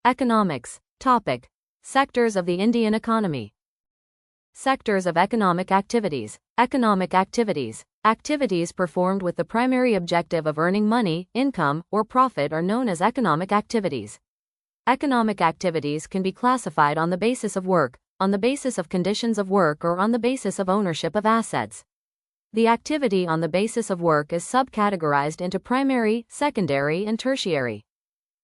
Economics. Topic. Sectors of the Indian economy. Sectors of economic activities. Economic activities. Activities performed with the primary objective of earning money, income, or profit are known as economic activities. Economic activities can be classified on the basis of work, on the basis of conditions of work, or on the basis of ownership of assets. The activity on the basis of work is subcategorized into primary, secondary, and tertiary.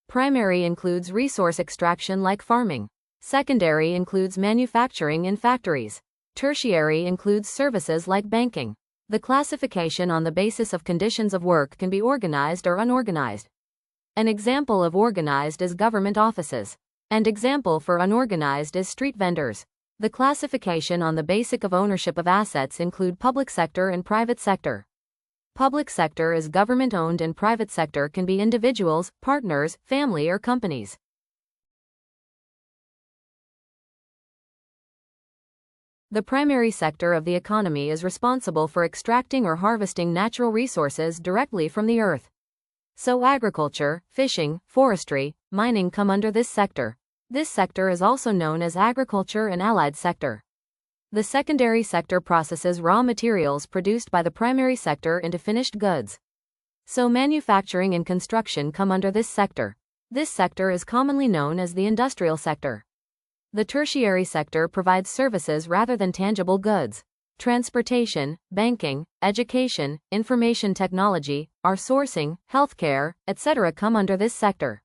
Primary includes resource extraction like farming. Secondary includes manufacturing in factories. Tertiary includes services like banking. The classification on the basis of conditions of work can be organized or unorganized. An example of organized is government offices. An example for unorganized is street vendors. The classification on the basis of ownership of assets include public sector and private sector. Public sector is government-owned and private sector can be individuals, partners, family or companies. The primary sector of the economy is responsible for extracting or harvesting natural resources directly from the earth. So agriculture, fishing, forestry, mining come under this sector. This sector is also known as agriculture and allied sector. The secondary sector processes raw materials produced by the primary sector into finished goods. So manufacturing and construction come under this sector. This sector is commonly known as the industrial sector. The tertiary sector provides services rather than tangible goods. Transportation, banking, education, information technology, outsourcing, healthcare, etc. come under this sector.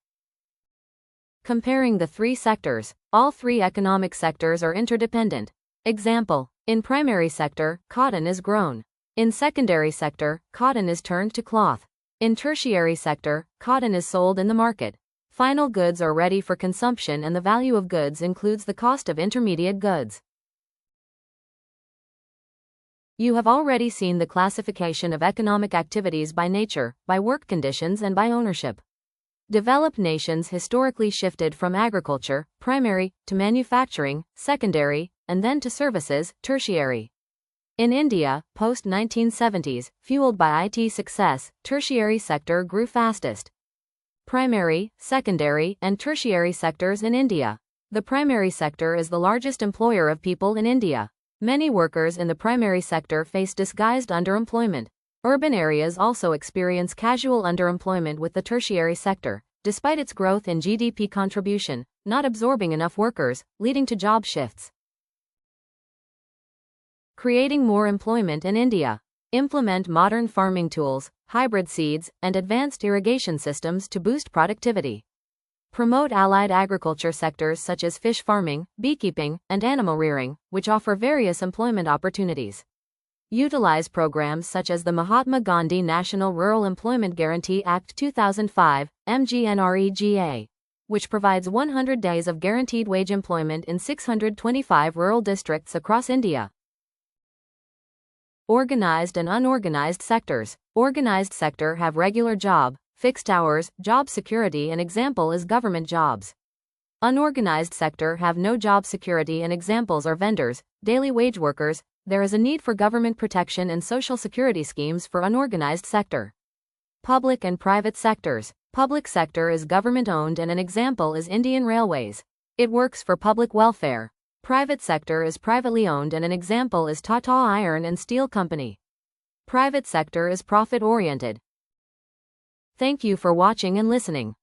Comparing the three sectors, all three economic sectors are interdependent. Example: in primary sector, cotton is grown. In secondary sector, cotton is turned to cloth. In tertiary sector, cotton is sold in the market. Final goods are ready for consumption and the value of goods includes the cost of intermediate goods. You have already seen the classification of economic activities by nature, by work conditions and by ownership. Developed nations historically shifted from agriculture, primary, to manufacturing, secondary, and then to services, tertiary. In India, post-1970s, fueled by IT success, tertiary sector grew fastest. Primary, secondary, and tertiary sectors in India. The primary sector is the largest employer of people in India. Many workers in the primary sector face disguised underemployment. Urban areas also experience casual underemployment with the tertiary sector, despite its growth in GDP contribution, not absorbing enough workers, leading to job shifts. Creating more employment in India. Implement modern farming tools, hybrid seeds, and advanced irrigation systems to boost productivity. Promote allied agriculture sectors such as fish farming, beekeeping, and animal rearing, which offer various employment opportunities. Utilize programs such as the Mahatma Gandhi National Rural Employment Guarantee Act 2005, MGNREGA, which provides 100 days of guaranteed wage employment in 625 rural districts across India. Organized and unorganized sectors. Organized sector have regular job, fixed hours, job security. An example is government jobs. Unorganized sector have no job security and examples are vendors, daily wage workers. There is a need for government protection and social security schemes for unorganized sector. Public and private sectors. Public sector is government owned and an example is Indian Railways. It works for public welfare. Private sector is privately owned and an example is Tata Iron and Steel Company. Private sector is profit-oriented. Thank you for watching and listening.